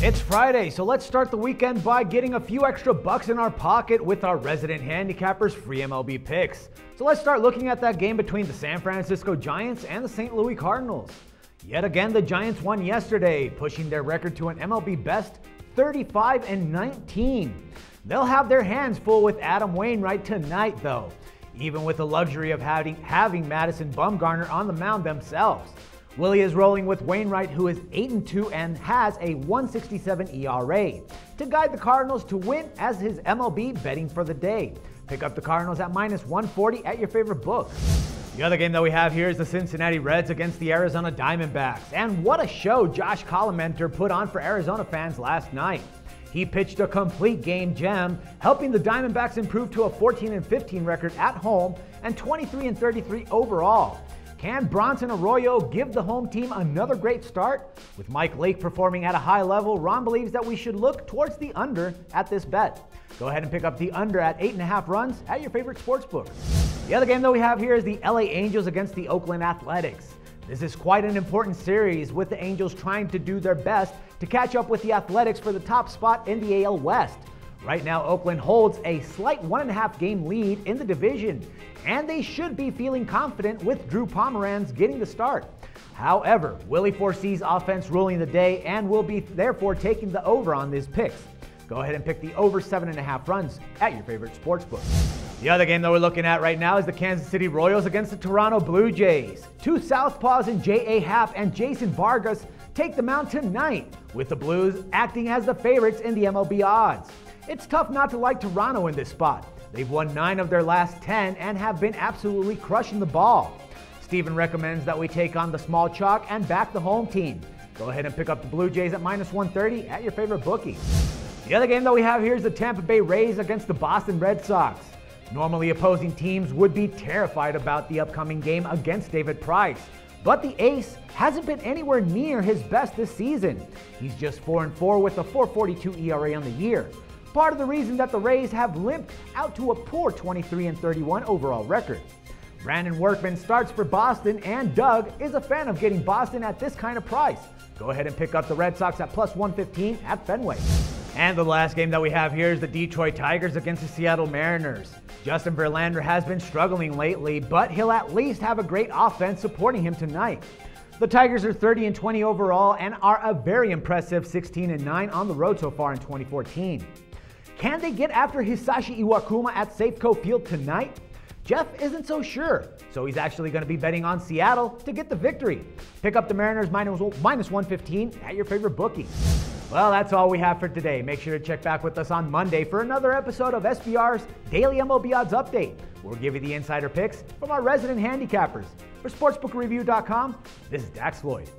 It's Friday, so let's start the weekend by getting a few extra bucks in our pocket with our resident handicappers' free MLB picks. So let's start looking at that game between the San Francisco Giants and the St. Louis Cardinals. Yet again, the Giants won yesterday, pushing their record to an MLB best 35-19. They'll have their hands full with Adam Wainwright tonight, though, even with the luxury of having Madison Bumgarner on the mound themselves. Willie is rolling with Wainwright, who is 8-2 and has a 1.67 ERA, to guide the Cardinals to win as his MLB betting for the day. Pick up the Cardinals at -140 at your favorite book. The other game that we have here is the Cincinnati Reds against the Arizona Diamondbacks. And what a show Josh Collymenter put on for Arizona fans last night. He pitched a complete game gem, helping the Diamondbacks improve to a 14-15 record at home and 23-33 overall. Can Bronson Arroyo give the home team another great start? With Mike Lake performing at a high level, Ron believes that we should look towards the under at this bet. Go ahead and pick up the under at 8.5 runs at your favorite sportsbook. The other game that we have here is the LA Angels against the Oakland Athletics. This is quite an important series, with the Angels trying to do their best to catch up with the Athletics for the top spot in the AL West. Right now, Oakland holds a slight 1.5 game lead in the division, and they should be feeling confident with Drew Pomeranz getting the start. However, Willie foresees offense ruling the day and will be therefore taking the over on these picks. Go ahead and pick the over 7.5 runs at your favorite sportsbook. The other game that we're looking at right now is the Kansas City Royals against the Toronto Blue Jays. Two southpaws in J.A. Happ and Jason Vargas take the mound tonight, with the Blues acting as the favorites in the MLB odds. It's tough not to like Toronto in this spot. They've won 9 of their last 10 and have been absolutely crushing the ball. Steven recommends that we take on the small chalk and back the home team. Go ahead and pick up the Blue Jays at -130 at your favorite bookie. The other game that we have here is the Tampa Bay Rays against the Boston Red Sox. Normally, opposing teams would be terrified about the upcoming game against David Price, but the ace hasn't been anywhere near his best this season. He's just 4-4 with a 4.42 ERA on the year. Part of the reason that the Rays have limped out to a poor 23-31 overall record. Brandon Workman starts for Boston, and Doug is a fan of getting Boston at this kind of price. Go ahead and pick up the Red Sox at +115 at Fenway. And the last game that we have here is the Detroit Tigers against the Seattle Mariners. Justin Verlander has been struggling lately, but he'll at least have a great offense supporting him tonight. The Tigers are 30-20 overall and are a very impressive 16-9 on the road so far in 2014. Can they get after Hisashi Iwakuma at Safeco Field tonight? Jeff isn't so sure, so he's actually going to be betting on Seattle to get the victory. Pick up the Mariners -115 at your favorite bookie. Well, that's all we have for today. Make sure to check back with us on Monday for another episode of SBR's Daily MLB Odds Update. We'll give you the insider picks from our resident handicappers. For SportsbookReview.com, this is Dax Floyd.